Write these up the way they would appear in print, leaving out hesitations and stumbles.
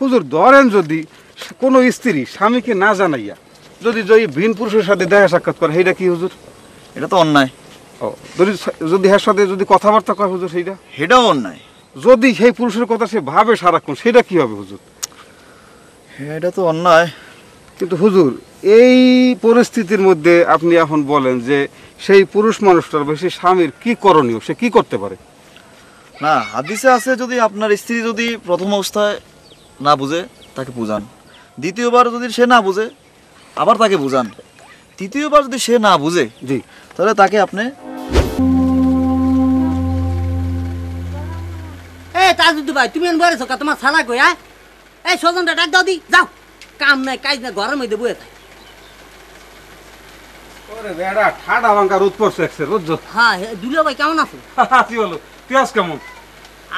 হুজুর ধরেন যদি কোনো স্ত্রী স্বামীকে না জানাইয়া যদি ভিন পুরুষের সাথে দেখা সাক্ষাৎ করে সেইটা কি হুজুর? এটা তো অন্যায়। ও যদি এর সাথে যদি কথাবার্তা কয় হুজুর সেটাও অন্যায়। যদি সেই পুরুষের কথা সে ভাবে সারাক্ষণ সেটা কি হবে হুজুর? এটা তো অন্যায়। কিন্তু হুজুর এই পরিস্থিতির মধ্যে আপনি এখন বলেন যে সেই পুরুষ মানুষটার বেশি স্বামীর কি করণীয়, সে কি করতে পারে? না, হাদিসে আছে যদি আপনার স্ত্রী যদি প্রথম অবস্থায় না বুঝে তাকে বুঝান, দ্বিতীয়বার যদি সে না বুঝে আবার তাকে বুঝান, তৃতীয়বার যদি সে না বুঝে জি তাহলে তাকে আপনি তাজুদ্দু ভাই তুমি বলেছো তোমার ছাড়া কই এই সজনটা ডাক দাও দি যাও, কাম নাই কাজ নাই ঘরের মধ্যে বয়ে থাকে। ওরে বেড়া ঠাডা ভাঙা রোদ পড়ছে একসের বুঝছো? হ্যাঁ দুলা ভাই কেমন আছো? কি বলো তুই আজ কেমন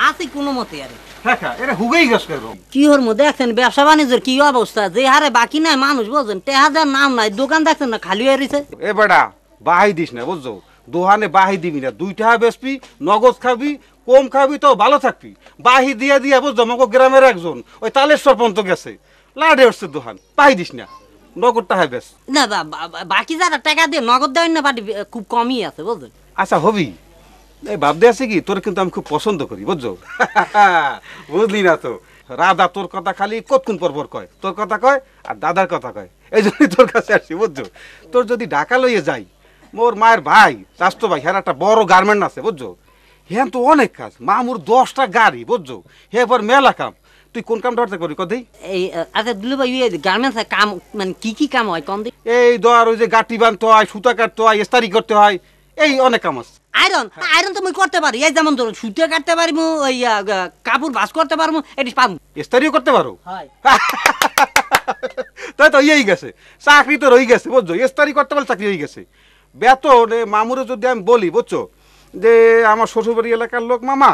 আছি কোনো মতে আরে। হ্যাঁ এরা হুগেই গেছ কেন? কি ওর মধ্যে দেখছেন ব্যবসা বাণিজ্যের কি অবস্থা, যে হারে বাকি নাই মানুষ বলছেন টেহাজার নাম নাই, দোকান দেখছেন না খালি হয়ে রয়েছে। এ বেড়া বাহাই দিস না বুঝছো, দোহানে বাহি দিবি না, 2 টাকা বেচবি, নগদ খাবি, কম খাবি তো ভালো থাকবি। বাহি দিয়া দিয়া বুঝছো মগো গ্রামের একজন ওই তালেশ্বর পর্যন্ত গেছে, লাডে উঠছে দোহান, বাহি দিস না, নগদ টাকা বেচ না। বাকি যারা টাকা দিয়ে নগদ দেবেন না বাড়ি খুব কমই আছে বুঝলেন। আচ্ছা হবি এই ভাবতে আছে কি তোর কিন্তু আমি খুব পছন্দ করি বুঝছো। বুঝলি না তো, রাধা তোর কথা খালি কতক্ষণ পর কয়, তোর কথা কয় আর দাদার কথা কয়, এই জন্যই তোর কাছে আসছি বুঝছো। তোর যদি ঢাকা লইয়ে যাই, মোর মায়ের ভাই চাস্তো ভাই হ্যাঁ একটা বড় গার্মেন্ট আছে বুঝছো, হ্যাঁ তো অনেক কাজ, মামুর 10টা গাড়ি বুঝছো, হ্যাঁ পর মেলা কাম। তুই কোন কামটা করতে করি কদেই? এই আচ্ছা দুলু ভাই গার্মেন্টস কাম মানে কি কাম হয় কম দিই? এই ধর ওই যে গাঁটি বানতে হয়, সুতা কাটতে হয়, ইস্তারি করতে হয়, এই অনেক কাম আছে। আয়রন তো মুই করতে পারি, এই যেমন ধরো সুতে কাটতে পারবো, ওই কাপড় ভাঁজ করতে পারবো, এটি পারবো। ইস্তারিও করতে পারো? হয় তাই তো ইয়েই গেছে, চাকরি তো রয়ে গেছে বুঝছো, ইস্তারি করতে পারলে চাকরি হয়ে গেছে। বেতন মামুরে যদি আমি বলি বুঝছো যে আমার শ্বশুরবাড়ি এলাকার লোক মামা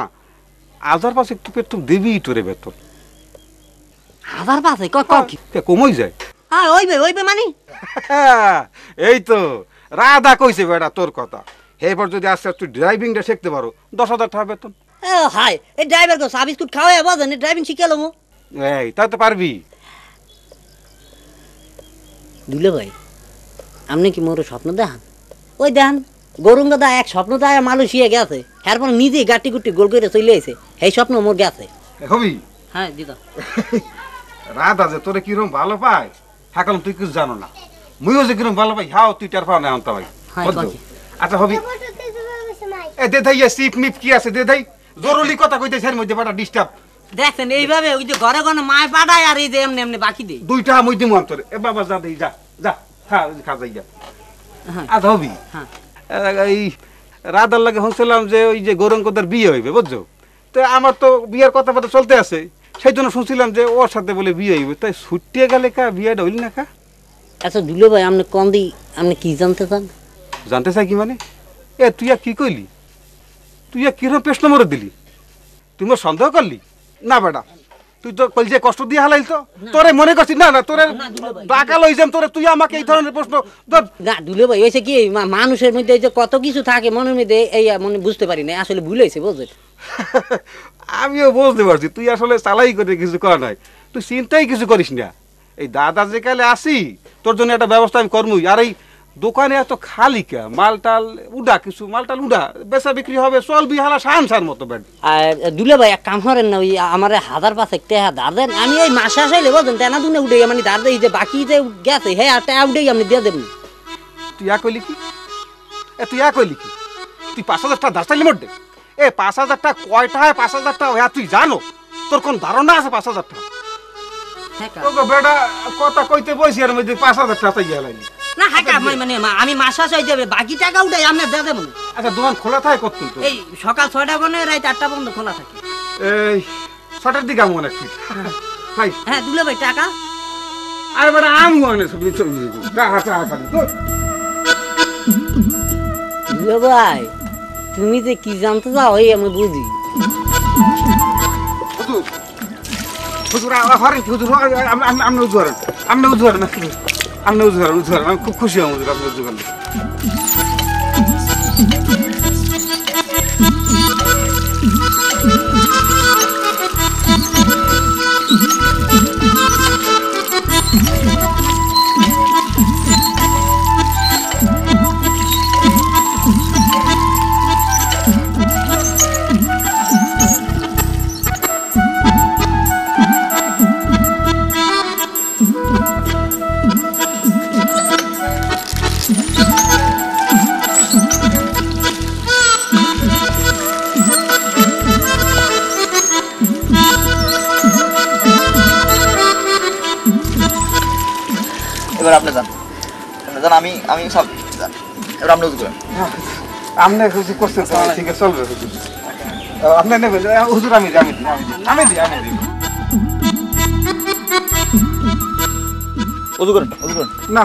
1000 একটু বেতন দিবি তোরে, বেতন 1000 কমই যায়। হ্যাঁ ওইবে মানে এই তো রাধা কইছে বেটা তোর কথা, এরপর যদি আস্তে আস্তে ড্রাইভিংটা শিখতে পারো 10,000 টাকা বেতন। হাই এই ড্রাইভার কো চা বিস্কুট খাওয়াই বাজেন ড্রাইভিং শিখে লমু। এই তাই তো পারবি। দুলে ভাই আপনি কি মোর স্বপ্ন দেখান? ওই দেখান গরুঙ্গা দা এক স্বপ্ন দেয় মালয়েশিয়া গেছে, এরপর নিজে গাটি গুটি গোল করে চলে এসে, এই স্বপ্ন মোর গেছে। হবি হ্যাঁ দিদা রাধা যে তোরে কিরম ভালো পায় হ্যাঁ তুই কিছু জানো না, মুইও যে কিরম ভালো পাই হ্যাঁ তুই টার পাও না আনতে ভাই। আচ্ছা হবি এ দে ভাই সিপ মিপ কি আছে দে ভাই, জরুরি কথা কইতেছ এর মধ্যে বড় ডিস্টার্ব। দেখছেন এইভাবে ওই যে ঘরে ঘরে মায় পাঠায় আর এই যে এমনি এমনি বাকি দেই। 2 টাকা মুই দিমু অন্তরে। এ বাবা যা দেই, যা যা খা যাই যা। আচ্ছা হবি হ্যাঁ এই রাধার লাগে শুনছিলাম যে ওই যে গৌরঙ্গদের বিয়ে হইবে বুঝছো, তো আমার তো বিয়ের কথাবার্তা চলতে আছে, সেই জন্য শুনছিলাম যে ওর সাথে বলে বিয়ে হইবে, তাই ছুটিয়ে গেলে কা বিয়েটা হইল না কা? আচ্ছা দুলে ভাই আপনি কম দিই, আপনি কি জানতে চান? জানতে চাই কি মানে? এ তুই কি কইলি, তুই কিরকম প্রশ্ন মরে দিলি, তুই মোর সন্দেহ করলি না বেটা? তুই তো কইল যে কষ্ট দিয়ে হালাইল তো তোরে মনে করছিস না না তোরে টাকা লই যাম তোরে, তুই আমাকে এই ধরনের প্রশ্ন না দুলে ভাই হয়েছে কি মানুষের মধ্যে যে কত কিছু থাকে মনের মধ্যে, এই মনে বুঝতে পারি না আসলে ভুল হয়েছে বুঝলি। আমিও বুঝতে পারছি তুই আসলে চালাই করে কিছু করা নাই, তুই চিন্তাই কিছু করিস না। এই দাদা যে কালে আসি তোর জন্য একটা ব্যবস্থা আমি করবই। আর এই দোকানে এত খালি কে, মালটাল উডা, কিছু মালটাল উডা, বেচা বিক্রি হবে, চলবি হালা সানসার মতো বেড। আর দুলে ভাই এক কাম করেন না, ওই আমার 1005 টাকা ধার দেন, আমি এই মাসে আসাইলে বলছেন তেনা দুনে উঠে মানে ধার দেই, যে বাকি যে গেছে হ্যাঁ টাকা উঠেই আপনি দিয়ে দেবেন। তুই কইলি কি তুই কইলি কি, তুই 5000 টাকা দাস্তাইলি মোট দে। এ 5000 টাকা কয়টা হয়, 5000 টাকা হয় তুই জানো? তোর কোন ধারণা আছে 5000 টাকা? ওগো বেটা কথা কইতে বইছি আর মধ্যে 5000 টাকা তাই গেলাইনি না। হ্যাঁ মানে আমি মাসে আসাই যাবে, বাকি টাকা উঠাই আপনি দিয়ে দেবেন। আচ্ছা দোকান খোলা থাকে কতক্ষণ? তো এই সকাল 6টা মানে রাত 8টা পর্যন্ত খোলা থাকে। এই 6টার দিকে আমি অনেক ভাই। হ্যাঁ দুলে ভাই টাকা আরে বেটা আমি অনেক টাকা টাকা খালি দুলে ভাই তুমি যে কি জানতে চাও এই আমি বুঝি। হুজুর হুজুর হরেন হুজুর, আপনি উজুরেন, আপনি উজুরেন, আপনি উজুরেন, আমি খুব খুশি হব হুজুর আপনি উজুরেন। এবার আপনি যান, আমি আমি সব যান, এবার আপনি উজু করেন। আপনি হুজুর করছেন তো, ঠিক আছে চলবে হুজুর। আপনি নেবেন হুজুর? আমি দিই। উজু করেন। না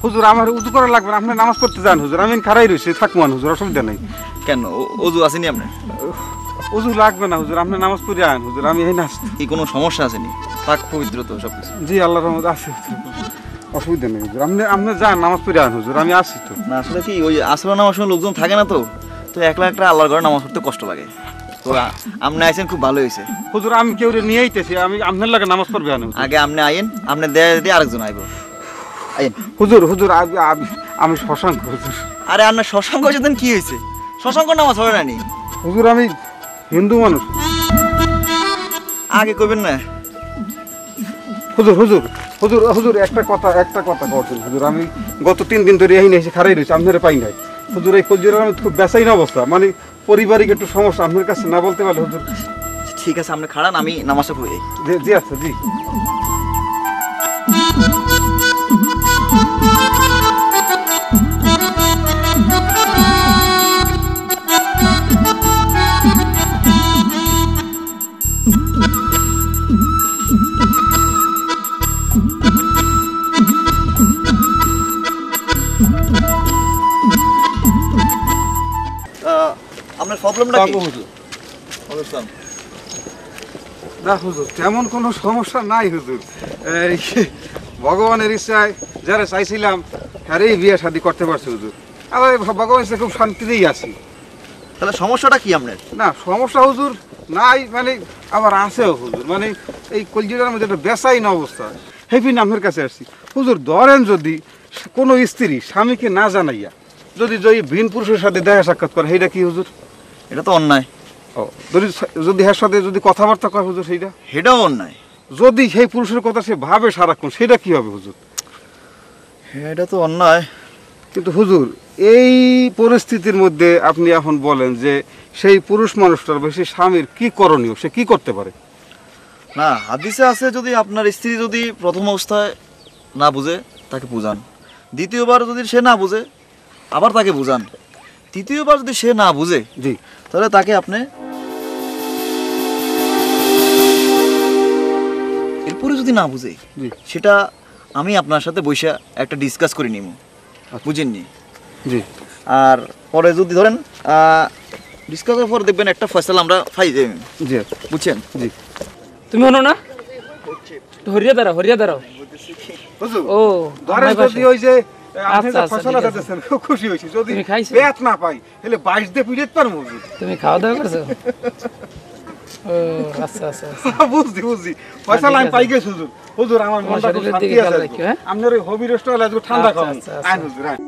হুজুর আমার উজু করা লাগবে না, আপনি নামাজ পড়তে যান হুজুর, আমি খারাই রয়েছি, থাকমান হুজুর, অসুবিধা নেই। কেন উজু আসেনি আপনার? উজু লাগবে না হুজুর, আপনি নামাজ পড়ে আন হুজুর, আমি এই নাস্তা। কি কোনো সমস্যা আসেনি? পাক পবিত্র তো সব কিছু? জি আল্লাহর রহমত আছে, অসুবিধা নেই হুজুর, আপনি যান নামাজ পড়ে আন হুজুর, আমি আসি তো। না আসলে কি ওই আসলে নামার সময় লোকজন থাকে না, তো তো একলা একটা আল্লাহর ঘরে নামাজ পড়তে কষ্ট লাগে। তো আপনি আইছেন, খুব ভালো হয়েছে। হুজুর আমি কেউ নিয়ে আইতেছি, আমি আপনার লাগে নামাজ পড়বে আন হুজুর। আগে আপনি আইন, আপনি দিয়ে আরেকজন আইব। আইন। হুজুর আমি শশাঙ্ক হুজুর। আরে আপনার শশাঙ্ক হয়েছে কি হয়েছে? শশাঙ্ক নামাজ হবে না নি? হুজুর আমি হিন্দু মানুষ। আগে কইবেন না। হুজুর একটা কথা বলছেন হুজুর, আমি গত 3 দিন ধরে এই এসে খারাই রয়েছি, আপনারা পাই নাই হুজুর। এই কলজির আমি খুব বেচাইন অবস্থা, মানে পারিবারিক একটু সমস্যা, আপনার কাছে না বলতে পারলে হুজুর। ঠিক আছে আপনি খাড়ান, আমি নামাজটা পড়ি। জি আচ্ছা জি। আপনার প্রবলেমটা কি? হুজুর না হুজুর তেমন কোনো সমস্যা নাই হুজুর, এই ভগবানের ইচ্ছায় যারা চাইছিলাম হ্যারেই বিয়ে শাদী করতে পারছি হুজুর, আর ভগবানের ইচ্ছায় খুব শান্তিতেই আছি। তাহলে সমস্যাটা কি আপনার? না সমস্যা হুজুর নাই, মানে আবার আছেও হুজুর, মানে এই কলজিটার মধ্যে একটা বেসাইন অবস্থা, হেপিন আপনার কাছে আসছি হুজুর। ধরেন যদি কোনো স্ত্রী স্বামীকে না জানাইয়া যদি ভিন পুরুষের সাথে দেখা সাক্ষাৎ করে, সেইটা কি হুজুর? এটা তো অন্যায়। ও যদি এর সাথে যদি কথাবার্তা কয় হুজুর, সেইটা সেটাও অন্যায়। যদি সেই পুরুষের কথা সে ভাবে সারাক্ষণ, সেটা কি হবে হুজুর? এটা তো অন্যায়। কিন্তু হুজুর এই পরিস্থিতির মধ্যে আপনি এখন বলেন যে সেই পুরুষ মানুষটার বা সেই স্বামীর কি করণীয়, সে কি করতে পারে? না হাদিসে আছে, যদি আপনার স্ত্রী যদি প্রথম অবস্থায় না বুঝে তাকে বুঝান, দ্বিতীয়বার যদি সে না বুঝে আবার তাকে বুঝান, তৃতীয়বার যদি সে না বুঝে জি তাহলে তাকে আপনি এরপরে যদি না বুঝে জি সেটা আমি আপনার সাথে বসে একটা ডিসকাস করে নিব, বুঝেননি? জি আর পরে যদি ধরেন ডিসকাসের পর দেখবেন একটা ফয়সালা আমরা পাই যাবেন, জি বুঝছেন? জি তুমি হনো না, হরিয়া দাঁড়াও। হুজুর ও ধরেন যদি ওই যে আপনি আচ্ছা, যে আচ্ছা, ফসলা ঠিক আছে। দিতেছেন খুব খুশি হইছি, যদি তুমি খাইছো? পেট না পাই তাহলে 22 দিয়ে পিড়িত পারবো হুজুর। তুমি খাওয়া দাওয়া করছো? ও আচ্ছা। বুঝছি ফসলা আমি আছে। পাই গেছি হুজুর। হুজুর আমার তোমার মনটা খুব শরীরের শান্তি দিকে আছে খেয়াল আজকে। রাখিও, হ্যাঁ? আপনার ওই হবি রেস্টুরেন্টে আজকে ঠান্ডা আচ্ছা, খাওয়ান আচ্ছা, আচ্ছা। আইন হুজুর আইন।